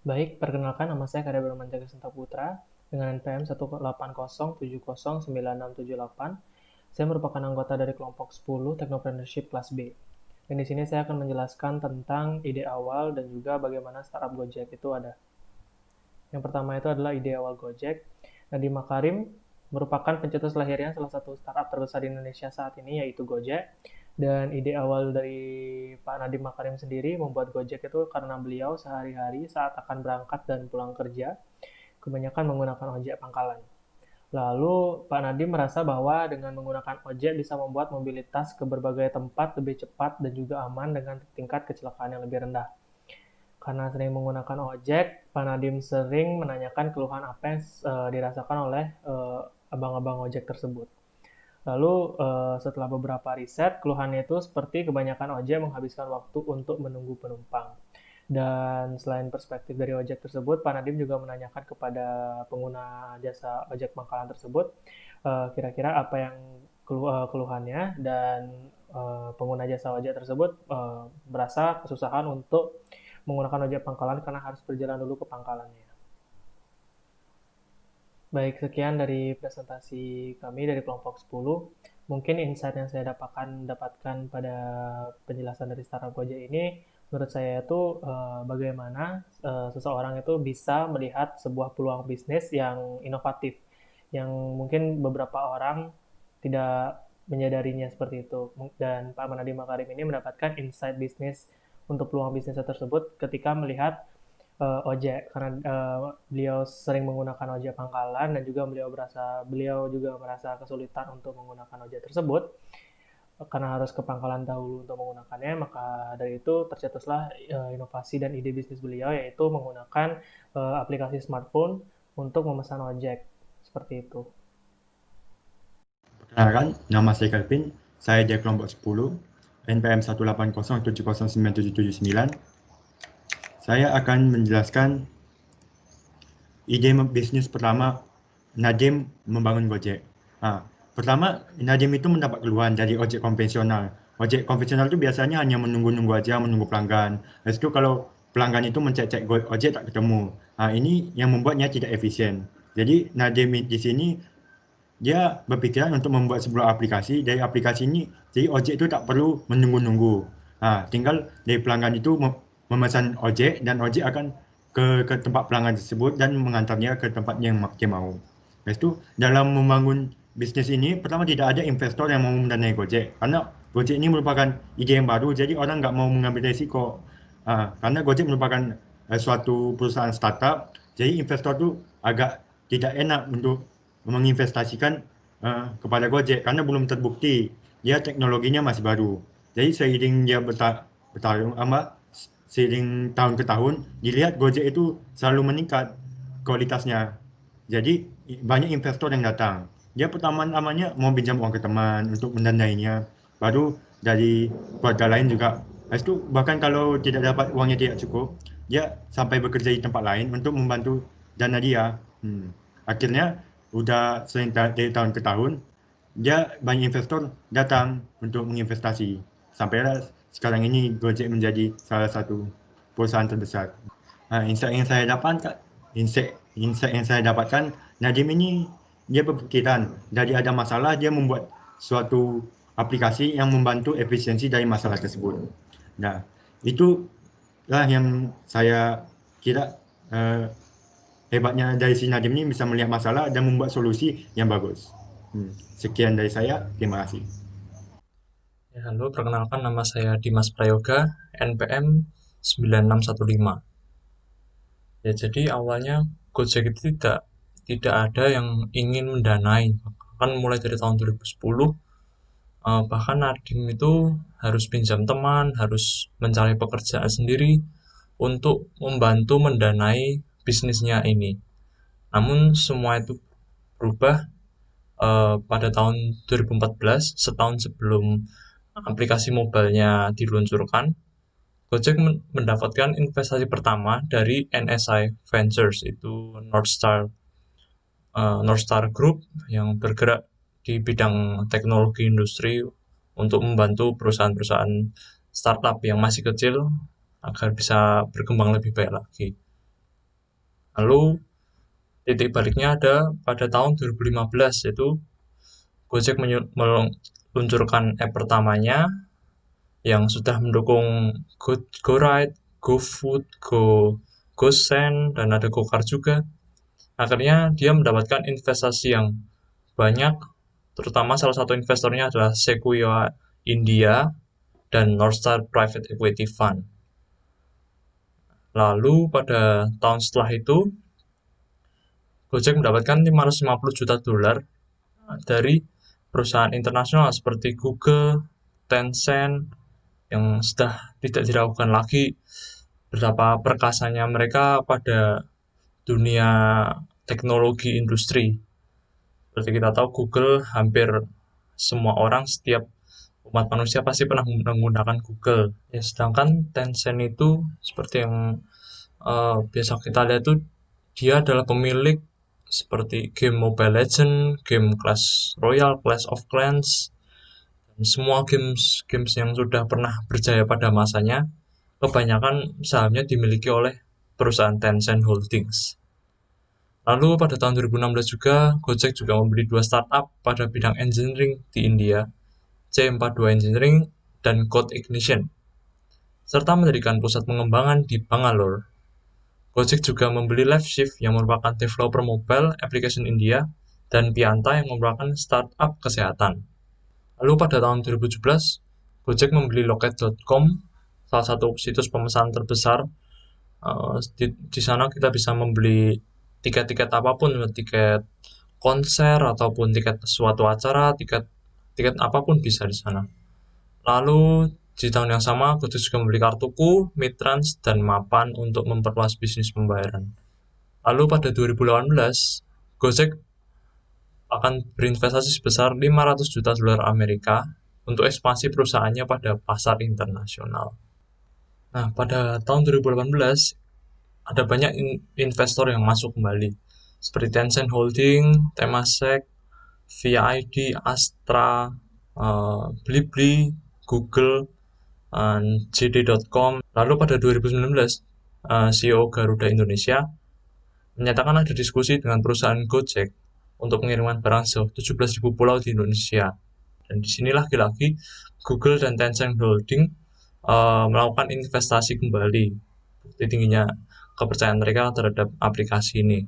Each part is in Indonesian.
Baik, perkenalkan nama saya Karya Bramantega Putra dengan NPM 18070909678. Saya merupakan anggota dari kelompok 10 Technopreneurship kelas B. Dan di sini saya akan menjelaskan tentang ide awal dan juga bagaimana startup Gojek itu ada. Yang pertama itu adalah ide awal Gojek. Nadiem Makarim merupakan pencetus lahirnya salah satu startup terbesar di Indonesia saat ini, yaitu Gojek. Dan ide awal dari Pak Nadiem Makarim sendiri membuat Gojek itu karena beliau sehari-hari saat akan berangkat dan pulang kerja, kebanyakan menggunakan ojek pangkalan. Lalu Pak Nadiem merasa bahwa dengan menggunakan ojek bisa membuat mobilitas ke berbagai tempat lebih cepat dan juga aman dengan tingkat kecelakaan yang lebih rendah. Karena sering menggunakan ojek, Pak Nadiem sering menanyakan keluhan apa yang dirasakan oleh abang-abang ojek tersebut. Lalu setelah beberapa riset, keluhannya itu seperti kebanyakan ojek menghabiskan waktu untuk menunggu penumpang. Dan selain perspektif dari ojek tersebut, Pak Nadiem juga menanyakan kepada pengguna jasa ojek pangkalan tersebut, kira-kira apa yang keluhannya, dan pengguna jasa ojek tersebut merasa kesusahan untuk menggunakan ojek pangkalan karena harus berjalan dulu ke pangkalannya. Baik, sekian dari presentasi kami dari kelompok 10. Mungkin insight yang saya dapatkan pada penjelasan dari startup Gojek ini, menurut saya itu bagaimana seseorang itu bisa melihat sebuah peluang bisnis yang inovatif, yang mungkin beberapa orang tidak menyadarinya seperti itu. Dan Pak Nadiem Makarim ini mendapatkan insight bisnis untuk peluang bisnis tersebut ketika melihat ojek, karena beliau sering menggunakan ojek pangkalan dan juga beliau juga merasa kesulitan untuk menggunakan ojek tersebut karena harus ke pangkalan dahulu untuk menggunakannya. Maka dari itu tercetuslah inovasi dan ide bisnis beliau, yaitu menggunakan aplikasi smartphone untuk memesan ojek seperti itu. Perkenalkan, nama saya Kelvin. Saya dari kelompok 10, NPM 180709779. Saya akan menjelaskan ide bisnis pertama Nadiem membangun Gojek. Pertama, Nadiem itu mendapat keluhan dari ojek konvensional. Ojek konvensional itu biasanya hanya menunggu-nunggu aja, menunggu pelanggan. Habis itu kalau pelanggan itu mencek-cek ojek tak ketemu. Ini yang membuatnya tidak efisien. Jadi Nadiem di sini dia berpikiran untuk membuat sebuah aplikasi. Dari aplikasi ini, jadi ojek itu tak perlu menunggu-nunggu. Tinggal dari pelanggan itu memesan ojek dan ojek akan ke tempat pelanggan tersebut dan mengantarnya ke tempat yang dia mau. Lepas itu dalam membangun bisnis ini, pertama tidak ada investor yang mau mendanai Gojek karena Gojek ini merupakan ide yang baru, jadi orang nggak mau mengambil resiko. Karena Gojek merupakan suatu perusahaan startup, jadi investor tuh agak tidak enak untuk menginvestasikan kepada Gojek karena belum terbukti dia teknologinya masih baru. Jadi seiring dia bertarung seiring tahun ke tahun dilihat Gojek itu selalu meningkat kualitasnya. Jadi banyak investor yang datang. Dia pertama-tamanya mau pinjam uang ke teman untuk mendanainya. Baru dari keluarga lain juga. Habis itu bahkan kalau tidak dapat uangnya tidak cukup, dia sampai bekerja di tempat lain untuk membantu dana dia. Akhirnya udah sering dari tahun ke tahun, dia banyak investor datang untuk menginvestasi. Sampailah sekarang ini Gojek menjadi salah satu perusahaan terbesar. Insight yang saya dapatkan, insight yang saya dapatkan, Nadiem ini dia berpikiran dari ada masalah dia membuat suatu aplikasi yang membantu efisiensi dari masalah tersebut. Nah, itulah yang saya kira hebatnya dari si Nadiem ini bisa melihat masalah dan membuat solusi yang bagus. Sekian dari saya, terima kasih. Ya, halo, perkenalkan nama saya Dimas Prayoga, NPM 9615. Ya, jadi awalnya Gojek itu tidak ada yang ingin mendanai. Bahkan mulai dari tahun 2010, bahkan Nadiem itu harus pinjam teman, harus mencari pekerjaan sendiri untuk membantu mendanai bisnisnya ini. Namun semua itu berubah pada tahun 2014, setahun sebelum aplikasi mobilenya diluncurkan. Gojek mendapatkan investasi pertama dari NSI Ventures, itu North Star Group yang bergerak di bidang teknologi industri untuk membantu perusahaan-perusahaan startup yang masih kecil agar bisa berkembang lebih baik lagi. Lalu titik baliknya ada pada tahun 2015, yaitu Gojek meluncurkan app pertamanya yang sudah mendukung GoRide, GoFood, GoSend, dan ada GoCar juga. Akhirnya dia mendapatkan investasi yang banyak, terutama salah satu investornya adalah Sequoia India dan Northstar Private Equity Fund. Lalu pada tahun setelah itu, Gojek mendapatkan 550 juta dolar dari perusahaan internasional seperti Google, Tencent, yang sudah tidak diragukan lagi betapa perkasanya mereka pada dunia teknologi industri. Seperti kita tahu, Google hampir semua orang, setiap umat manusia pasti pernah menggunakan Google. Ya, sedangkan Tencent itu seperti yang biasa kita lihat tuh, dia adalah pemilik seperti game Mobile Legends, game Clash Royale, Clash of Clans, dan semua games yang sudah pernah berjaya pada masanya, kebanyakan sahamnya dimiliki oleh perusahaan Tencent Holdings. Lalu pada tahun 2016 juga, Gojek juga membeli 2 startup pada bidang engineering di India, C42 Engineering dan Code Ignition, serta mendirikan pusat pengembangan di Bangalore. Gojek juga membeli LiveShift yang merupakan developer mobile application India, dan Pianta yang merupakan startup kesehatan. Lalu pada tahun 2017, Gojek membeli Loket.com, salah satu situs pemesanan terbesar. Di sana kita bisa membeli tiket-tiket apapun, tiket konser ataupun tiket suatu acara, tiket apapun bisa di sana. Lalu di tahun yang sama, Gojek juga membeli Kartuku, Midtrans, dan Mapan untuk memperluas bisnis pembayaran. Lalu pada 2018, Gojek akan berinvestasi sebesar 500 juta dolar Amerika untuk ekspansi perusahaannya pada pasar internasional. Nah, pada tahun 2018, ada banyak investor yang masuk kembali, seperti Tencent Holding, Temasek, VID, Astra, Blibli, Google, JD.com. Lalu pada 2019, CEO Garuda Indonesia menyatakan ada diskusi dengan perusahaan Gojek untuk pengiriman barang sejauh 17.000 pulau di Indonesia. Dan di sini lagi-lagi Google dan Tencent Holding melakukan investasi kembali, bukti tingginya kepercayaan mereka terhadap aplikasi ini.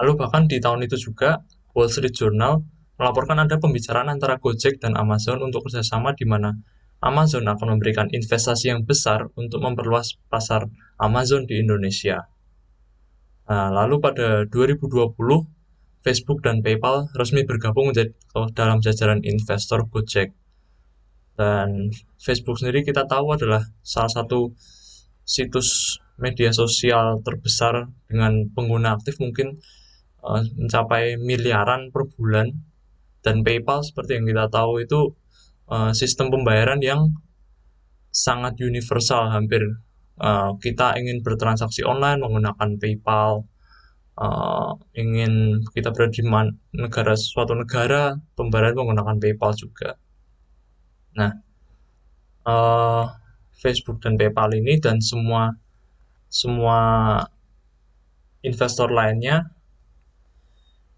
Lalu bahkan di tahun itu juga, Wall Street Journal melaporkan ada pembicaraan antara Gojek dan Amazon untuk kerjasama, di mana Amazon akan memberikan investasi yang besar untuk memperluas pasar Amazon di Indonesia. Nah, lalu pada 2020, Facebook dan PayPal resmi bergabung dalam jajaran investor Gojek. Dan Facebook sendiri kita tahu adalah salah satu situs media sosial terbesar dengan pengguna aktif mungkin mencapai miliaran per bulan. Dan PayPal seperti yang kita tahu itu sistem pembayaran yang sangat universal, hampir kita ingin bertransaksi online menggunakan PayPal, ingin kita berada di suatu negara, pembayaran menggunakan PayPal juga. Nah, Facebook dan PayPal ini dan semua investor lainnya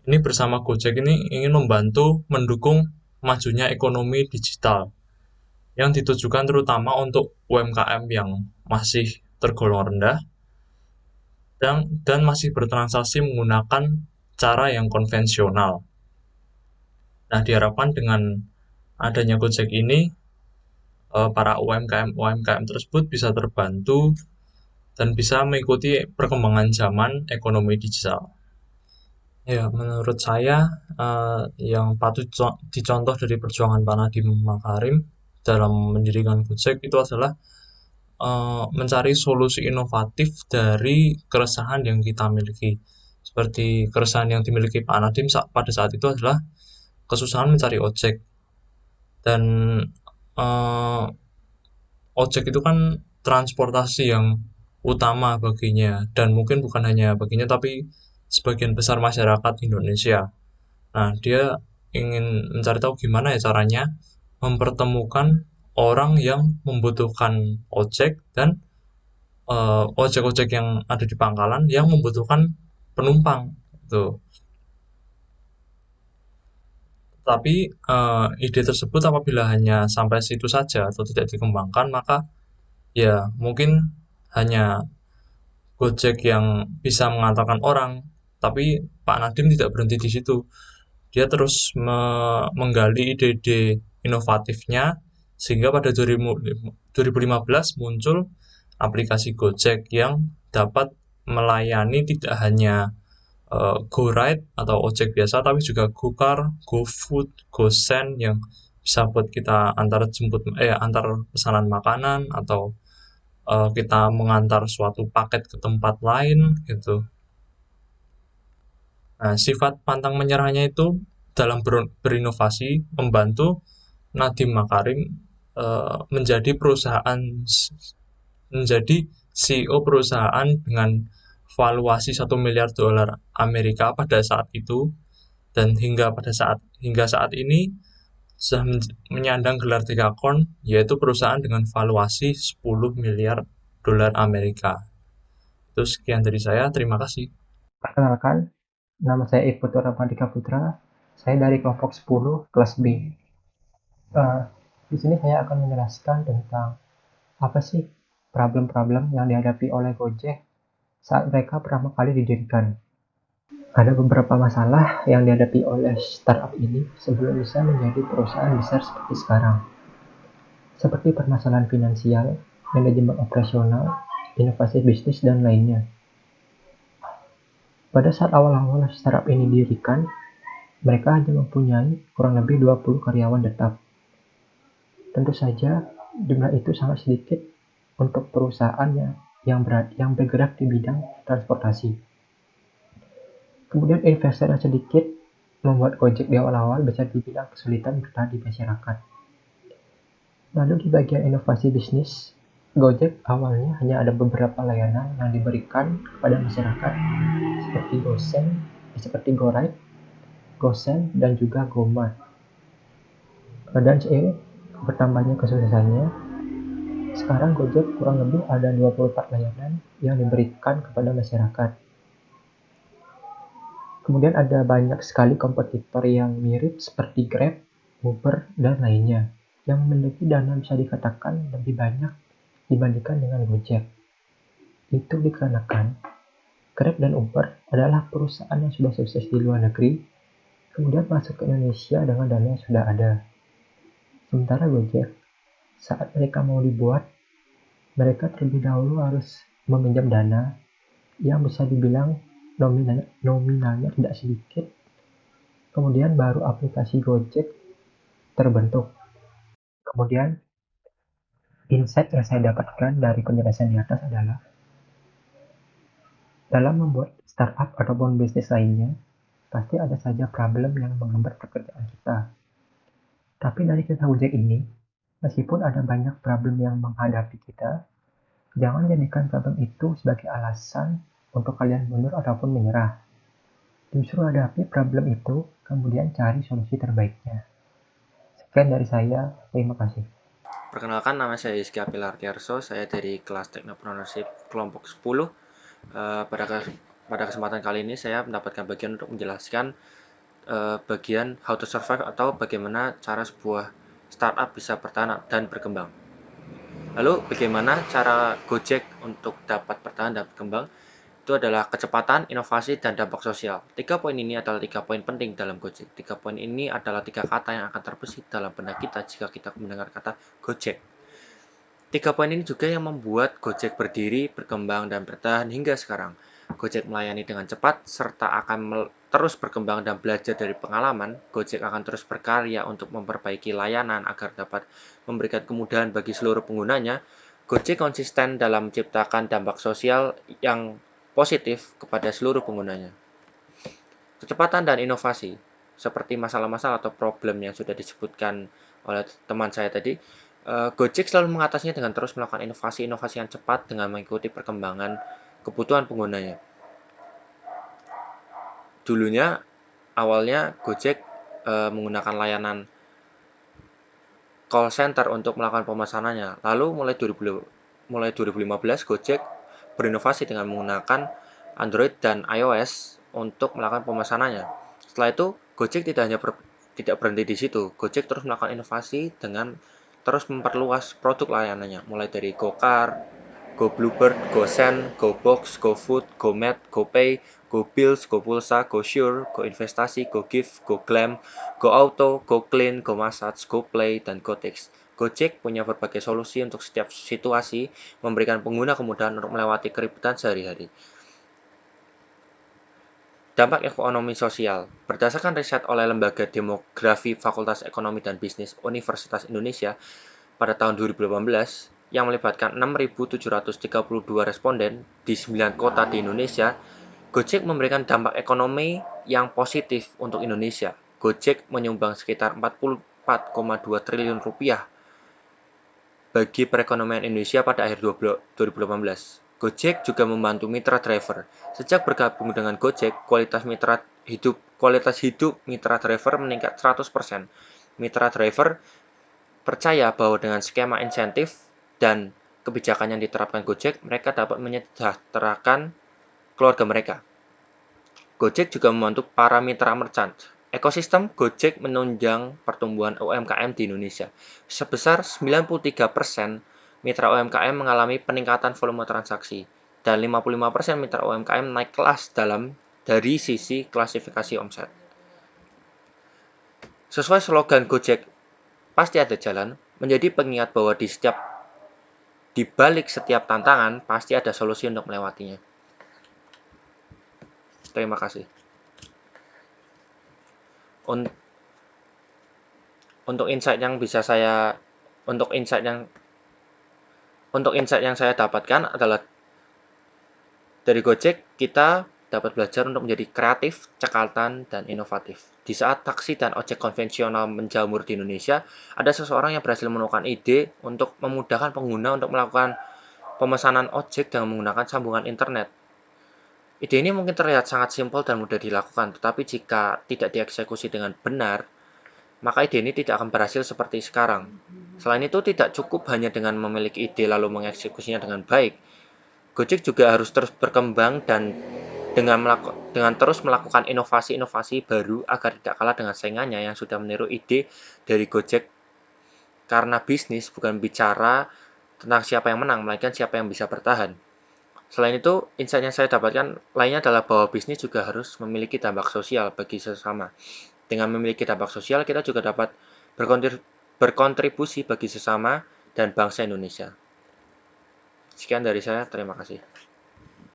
ini bersama Gojek ini ingin membantu mendukung majunya ekonomi digital yang ditujukan terutama untuk UMKM yang masih tergolong rendah dan masih bertransaksi menggunakan cara yang konvensional. Nah, diharapkan dengan adanya Gojek ini, para UMKM tersebut bisa terbantu dan bisa mengikuti perkembangan zaman ekonomi digital. Ya, menurut saya yang patut dicontoh dari perjuangan Pak Nadiem Makarim dalam mendirikan Gojek itu adalah mencari solusi inovatif dari keresahan yang kita miliki. Seperti keresahan yang dimiliki Pak Nadiem pada saat itu adalah kesusahan mencari ojek. Dan ojek itu kan transportasi yang utama baginya, dan mungkin bukan hanya baginya tapi sebagian besar masyarakat Indonesia. Nah, dia ingin mencari tahu gimana ya caranya mempertemukan orang yang membutuhkan ojek dan ojek-ojek yang ada di pangkalan yang membutuhkan penumpang gitu. Tapi ide tersebut apabila hanya sampai situ saja atau tidak dikembangkan, maka ya mungkin hanya Gojek yang bisa mengantarkan orang. Tapi Pak Nadiem tidak berhenti di situ. Dia terus menggali ide-ide inovatifnya sehingga pada 2015 muncul aplikasi Gojek yang dapat melayani tidak hanya GoRide atau ojek biasa tapi juga GoCar, GoFood, GoSend yang bisa buat kita antar pesanan makanan atau kita mengantar suatu paket ke tempat lain gitu. Nah, sifat pantang menyerahnya itu dalam berinovasi membantu Nadiem Makarim menjadi CEO perusahaan dengan valuasi $1 miliar Amerika pada saat itu, dan hingga saat ini sudah menyandang gelar Dekakorn, yaitu perusahaan dengan valuasi $10 miliar Amerika. Itu sekian dari saya, terima kasih. Perkenalkan, nama saya Iputu Ramadika Putra. Saya dari kelompok 10 kelas B. Di sini saya akan menjelaskan tentang apa sih problem-problem yang dihadapi oleh Gojek saat mereka pertama kali didirikan. Ada beberapa masalah yang dihadapi oleh startup ini sebelum bisa menjadi perusahaan besar seperti sekarang. Seperti permasalahan finansial, manajemen operasional, inovasi bisnis, dan lainnya. Pada saat awal-awal startup ini didirikan, mereka hanya mempunyai kurang lebih 20 karyawan tetap. Tentu saja, jumlah itu sangat sedikit untuk perusahaan yang bergerak di bidang transportasi. Kemudian investor yang sedikit membuat Gojek di awal-awal bisa dibilang kesulitan bertahan di masyarakat. Lalu di bagian inovasi bisnis, Gojek awalnya hanya ada beberapa layanan yang diberikan kepada masyarakat seperti GoRide, GoSend, dan juga GoMart. Dan seiring bertambahnya kesuksesannya, sekarang Gojek kurang lebih ada 24 layanan yang diberikan kepada masyarakat. Kemudian ada banyak sekali kompetitor yang mirip seperti Grab, Uber, dan lainnya, yang memiliki dana bisa dikatakan lebih banyak dibandingkan dengan Gojek. Itu dikarenakan Grab dan Uber adalah perusahaan yang sudah sukses di luar negeri, kemudian masuk ke Indonesia dengan dana yang sudah ada. Sementara Gojek, saat mereka mau dibuat, mereka terlebih dahulu harus meminjam dana yang bisa dibilang nominalnya tidak sedikit, kemudian baru aplikasi Gojek terbentuk. Kemudian, insight yang saya dapatkan dari penjelasan di atas adalah, dalam membuat startup ataupun bisnis lainnya, pasti ada saja problem yang menghambat pekerjaan kita. Tapi dari kisah Gojek ini, meskipun ada banyak problem yang menghadapi kita, jangan jadikan problem itu sebagai alasan untuk kalian mundur ataupun menyerah. Justru hadapi problem itu, kemudian cari solusi terbaiknya. Sekian dari saya, terima kasih. Perkenalkan, nama saya Rizky Apilar Tiarso, saya dari kelas Technopreneurship kelompok 10. Pada kesempatan kali ini saya mendapatkan bagian untuk menjelaskan bagian how to survive atau bagaimana cara sebuah startup bisa bertahan dan berkembang. Lalu bagaimana cara Gojek untuk dapat bertahan dan berkembang? Itu adalah kecepatan, inovasi, dan dampak sosial. 3 poin ini adalah 3 poin penting dalam Gojek. 3 poin ini adalah 3 kata yang akan terbesit dalam benak kita jika kita mendengar kata Gojek. 3 poin ini juga yang membuat Gojek berdiri, berkembang, dan bertahan hingga sekarang. Gojek melayani dengan cepat, serta akan terus berkembang dan belajar dari pengalaman. Gojek akan terus berkarya untuk memperbaiki layanan agar dapat memberikan kemudahan bagi seluruh penggunanya. Gojek konsisten dalam menciptakan dampak sosial yang positif kepada seluruh penggunanya. Kecepatan dan inovasi, seperti masalah-masalah atau problem yang sudah disebutkan oleh teman saya tadi, Gojek selalu mengatasinya dengan terus melakukan inovasi-inovasi yang cepat dengan mengikuti perkembangan kebutuhan penggunanya. Dulunya, awalnya Gojek menggunakan layanan call center untuk melakukan pemesanannya. Lalu mulai 2015 Gojek berinovasi dengan menggunakan Android dan iOS untuk melakukan pemesanannya. Setelah itu, Gojek tidak berhenti di situ. Gojek terus melakukan inovasi dengan terus memperluas produk layanannya, mulai dari GoCar, GoBluebird, GoSend, GoBox, GoFood, GoMed, GoPay, GoBills, GoPulsa, GoSure, GoInvestasi, GoGift, GoGlam, GoAuto, GoClean, GoMassage, GoPlay, dan GoTix. Gojek punya berbagai solusi untuk setiap situasi, memberikan pengguna kemudahan untuk melewati keributan sehari-hari. Dampak ekonomi sosial. Berdasarkan riset oleh Lembaga Demografi Fakultas Ekonomi dan Bisnis Universitas Indonesia pada tahun 2018, yang melibatkan 6.732 responden di 9 kota di Indonesia, Gojek memberikan dampak ekonomi yang positif untuk Indonesia. Gojek menyumbang sekitar 44,2 triliun rupiah bagi perekonomian Indonesia pada akhir 2018. Gojek juga membantu mitra driver. Sejak bergabung dengan Gojek, kualitas hidup mitra driver meningkat 100%. Mitra driver percaya bahwa dengan skema insentif dan kebijakan yang diterapkan Gojek, mereka dapat menyejahterakan keluarga mereka. Gojek juga membantu para mitra merchant. Ekosistem Gojek menunjang pertumbuhan UMKM di Indonesia. Sebesar 93% mitra UMKM mengalami peningkatan volume transaksi, dan 55% mitra UMKM naik kelas dari sisi klasifikasi omset. Sesuai slogan Gojek, pasti ada jalan, menjadi pengingat bahwa di balik setiap tantangan, pasti ada solusi untuk melewatinya. Terima kasih. Untuk insight yang saya dapatkan adalah dari Gojek kita dapat belajar untuk menjadi kreatif, cekatan, dan inovatif. Di saat taksi dan ojek konvensional menjamur di Indonesia, ada seseorang yang berhasil menemukan ide untuk memudahkan pengguna untuk melakukan pemesanan ojek dengan menggunakan sambungan internet. Ide ini mungkin terlihat sangat simpel dan mudah dilakukan, tetapi jika tidak dieksekusi dengan benar, maka ide ini tidak akan berhasil seperti sekarang. Selain itu, tidak cukup hanya dengan memiliki ide lalu mengeksekusinya dengan baik. Gojek juga harus terus berkembang dan dengan terus melakukan inovasi-inovasi baru agar tidak kalah dengan saingannya yang sudah meniru ide dari Gojek. Karena bisnis bukan bicara tentang siapa yang menang, melainkan siapa yang bisa bertahan. Selain itu, insight yang saya dapatkan lainnya adalah bahwa bisnis juga harus memiliki dampak sosial bagi sesama. Dengan memiliki dampak sosial, kita juga dapat berkontribusi bagi sesama dan bangsa Indonesia. Sekian dari saya, terima kasih.